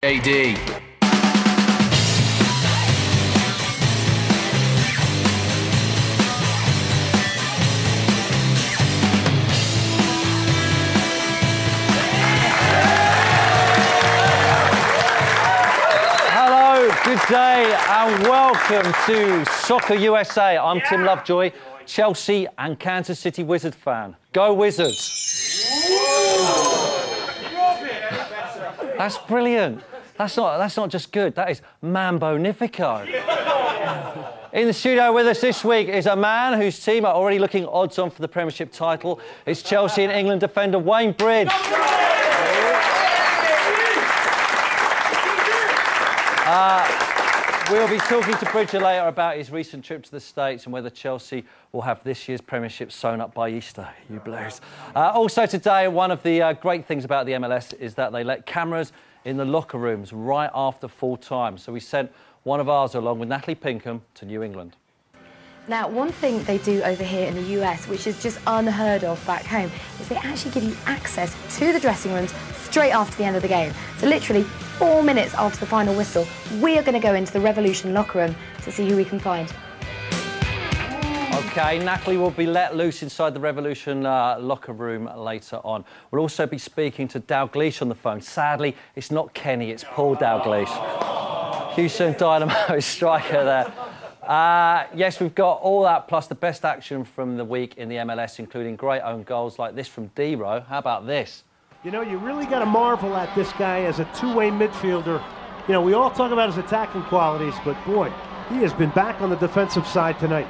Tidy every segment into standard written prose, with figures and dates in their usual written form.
AD. Hello, good day and welcome to Soccer USA. I'm Tim Lovejoy, Chelsea and Kansas City Wizards fan. Go Wizards! That's brilliant. That's not just good, that is Mambo-nifico. In the studio with us this week is a man whose team are already looking odds on for the Premiership title. It's Chelsea and England defender Wayne Bridge. We'll be talking to Bridger later about his recent trip to the States and whether Chelsea will have this year's Premiership sewn up by Easter, you Blues. Also today, one of the great things about the MLS is that they let cameras in the locker rooms right after full time. So we sent one of ours along with Natalie Pinkham to New England. Now, one thing they do over here in the US, which is just unheard of back home, is they actually give you access to the dressing rooms straight after the end of the game. So literally 4 minutes after the final whistle, we are going to go into the Revolution locker room to see who we can find. OK, Natalie will be let loose inside the Revolution locker room later on. We'll also be speaking to Dalglish on the phone. Sadly, it's not Kenny, it's Paul Dalglish. Houston Dynamo striker there. Yes, we've got all that, plus the best action from the week in the MLS, including great own goals like this from D-Row. How about this? You know, you really got to marvel at this guy as a two-way midfielder. You know, we all talk about his attacking qualities, but boy, he has been back on the defensive side tonight.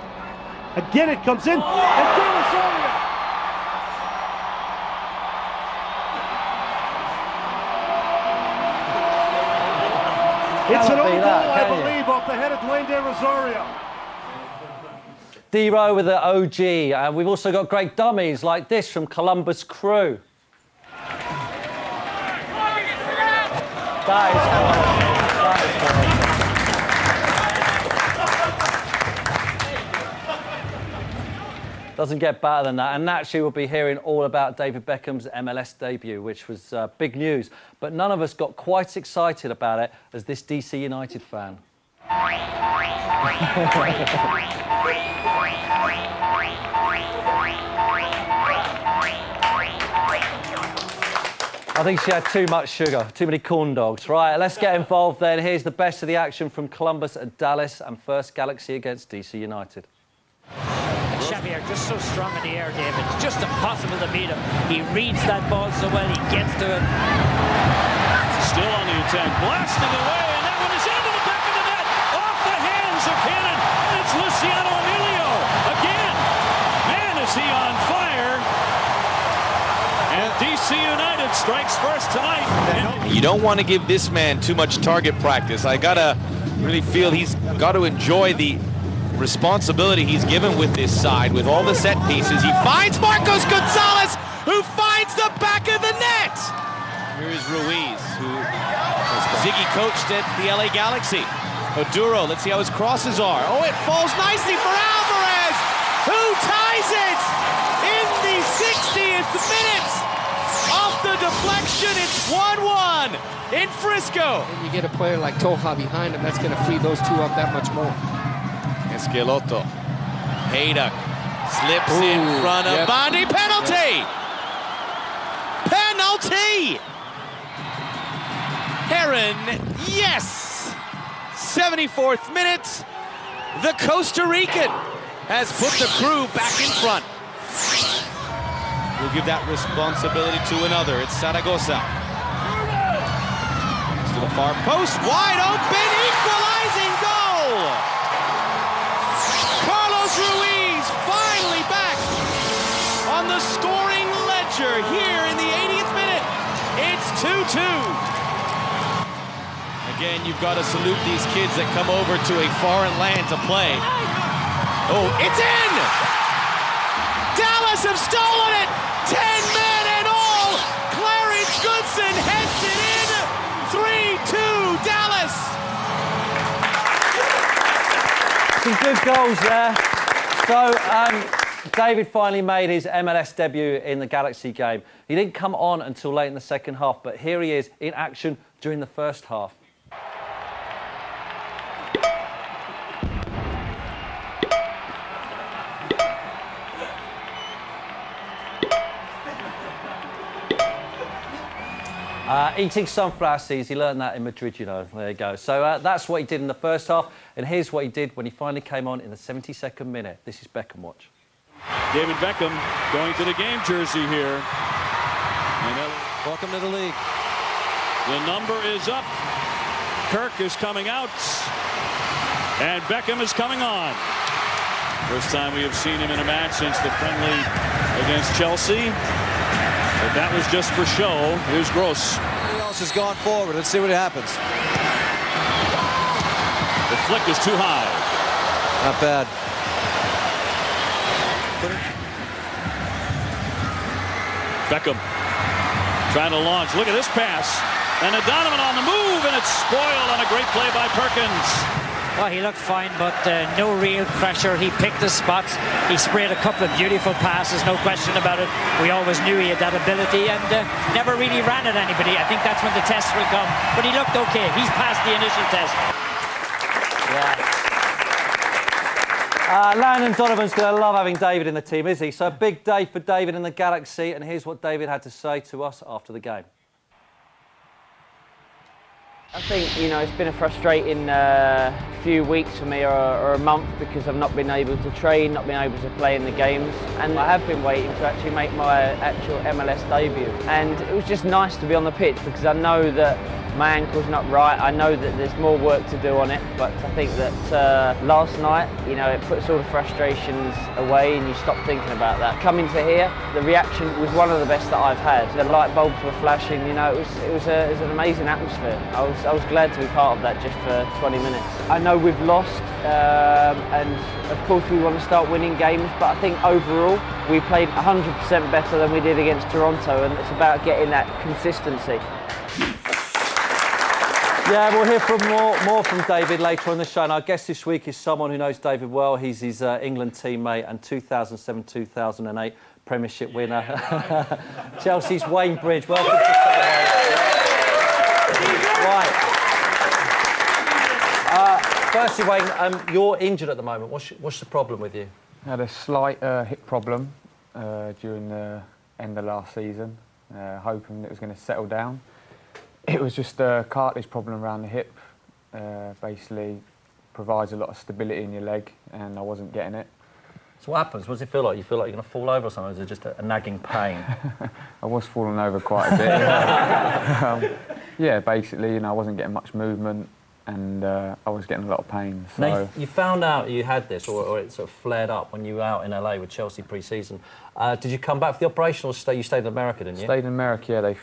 Again, it comes in, and Delasoria! It's an own goal, I believe, off the head of Dwayne De Rosario. D-Row with the OG. And we've also got great dummies like this from Columbus Crew. That is Doesn't get better than that. And naturally, we'll be hearing all about David Beckham's MLS debut, which was big news. But none of us got quite as excited about it as this DC United fan. I think she had too much sugar, too many corn dogs. Right, let's get involved then. Here's the best of the action from Columbus and Dallas, and first Galaxy against DC United. Xavier just so strong in the air, David. It's just impossible to beat him. He reads that ball so well, he gets to it. Still on the attack, blasting away, and that one is into the back of the net, off the hands of Cannon. It's Luciano Emilio again. Man, is he on fire. And DC United strikes first tonight. You don't want to give this man too much target practice. I gotta really feel he's got to enjoy the responsibility he's given with this side, with all the set pieces. He finds Marcos Gonzalez, who finds the back of the net. Here is Ruiz, who Ziggy coached at the LA Galaxy. Oduro, let's see how his crosses are. Oh, it falls nicely for Alvarez, who ties it in the 60th minute. Off the deflection, it's 1-1 in Frisco. And you get a player like Toja behind him, that's going to free those two up that much more. Esqueloto. Haydock slips in front of Bondi. Penalty! Penalty! Heron, yes! 74th minute. The Costa Rican has put the Crew back in front. We'll give that responsibility to another. It's Zaragoza. To the far post, wide open, equalizing goal! Ruiz finally back on the scoring ledger here in the 80th minute. It's 2-2. Again, you've got to salute these kids that come over to a foreign land to play. Oh, it's in! Dallas have stolen it! 10 men and all! Clarence Goodson heads it in! 3-2 Dallas! Some good goals there. So, David finally made his MLS debut in the Galaxy game. He didn't come on until late in the second half, but here he is in action during the first half. Eating sunflower seeds, he learned that in Madrid, you know. There you go. So that's what he did in the first half, and here's what he did when he finally came on in the 72nd minute. This is Beckham watch. David Beckham going to the game jersey here. Welcome to the league. The number is up. Kirk is coming out, and Beckham is coming on. First time we have seen him in a match since the friendly against Chelsea. But that was just for show. Here's Gross. Everybody else has gone forward. Let's see what happens. The flick is too high. Not bad. Beckham trying to launch. Look at this pass. And Donovan on the move, and it's spoiled on a great play by Perkins. Well, he looked fine, but no real pressure. He picked his spots. He sprayed a couple of beautiful passes, no question about it. We always knew he had that ability, and never really ran at anybody. I think that's when the tests will come. But he looked okay. He's passed the initial test. Yeah. Landon Donovan's going to love having David in the team, is he? So a big day for David in the Galaxy, and here's what David had to say to us after the game. I think, you know, it's been a frustrating few weeks for me, or a month, because I've not been able to train, not been able to play in the games, and I have been waiting to actually make my actual MLS debut. And it was just nice to be on the pitch, because I know that my ankle's not right. I know that there's more work to do on it, but I think that last night, you know, it puts all the frustrations away and you stop thinking about that. Coming to here, the reaction was one of the best that I've had. The light bulbs were flashing, you know, it was an amazing atmosphere. I was glad to be part of that just for 20 minutes. I know we've lost, and of course we want to start winning games, but I think overall we played 100% better than we did against Toronto, and it's about getting that consistency. Yeah, we'll hear from more from David later on in the show. And our guest this week is someone who knows David well. He's his England teammate and 2007-2008 Premiership winner. Chelsea's Wayne Bridge. Welcome to Right. Firstly, Wayne, you're injured at the moment. What's the problem with you? I had a slight hip problem during the end of last season, hoping it was going to settle down. It was just a cartilage problem around the hip. Basically provides a lot of stability in your leg, and I wasn't getting it. So what happens? What does it feel like? You feel like you're going to fall over or something? Or is it just a nagging pain? I was falling over quite a bit. Yeah, basically, you know, I wasn't getting much movement, and I was getting a lot of pain. So. Now, you found out you had this, or it sort of flared up when you were out in LA with Chelsea pre-season. Did you come back for the operation, or you stayed in America, didn't you? Stayed in America, yeah. They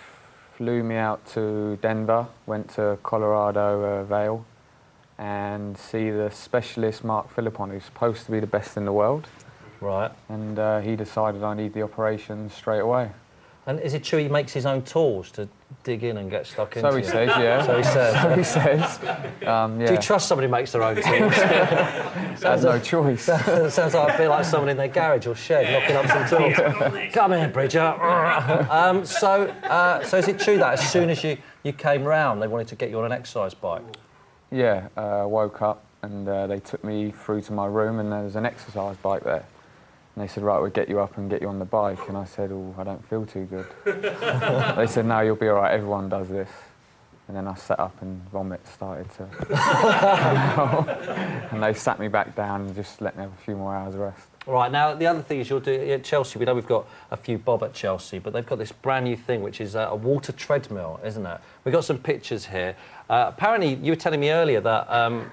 flew me out to Denver, went to Colorado Vale, and see the specialist Mark Philippon, who's supposed to be the best in the world. Right. And he decided I need the operation straight away. And is it true he makes his own tools to dig in and get stuck into? So he says, yeah. So he says. So he says. Yeah. Do you trust somebody who makes their own tools? Has no choice. Sounds like a bit like someone in their garage or shed knocking up some tools. Come here, Bridger. So is it true that as soon as you came round, they wanted to get you on an exercise bike? Yeah, woke up and they took me through to my room, and there was an exercise bike there. And they said, right, we'll get you up and get you on the bike. And I said, oh, I don't feel too good. They said, no, you'll be all right, everyone does this. And then I sat up and vomit started to... And they sat me back down and just let me have a few more hours of rest. Right, now, the other thing is you'll do at Chelsea, we know we've got a few bob at Chelsea, but they've got this brand new thing, which is a water treadmill, isn't it? We've got some pictures here. Apparently, you were telling me earlier that...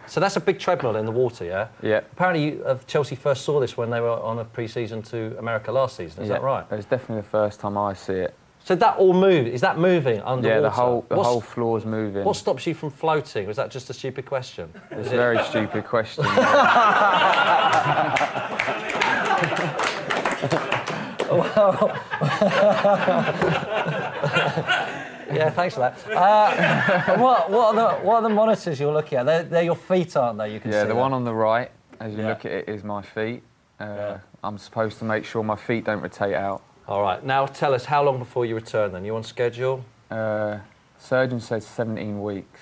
so that's a big treadmill in the water, yeah? Yeah. Apparently, Chelsea first saw this when they were on a pre-season to America last season, is that right? It was definitely the first time I see it. So that all moved, is that moving underwater? Yeah, the whole floor's moving. What stops you from floating? Was that just a stupid question? It's a very stupid question. Yeah, thanks for that. What are the monitors you're looking at? They're your feet, aren't they? You can see the one on the right, as you look at it, is my feet. I'm supposed to make sure my feet don't rotate out. All right, now tell us, how long before you return then? You on schedule? Surgeon says 17 weeks.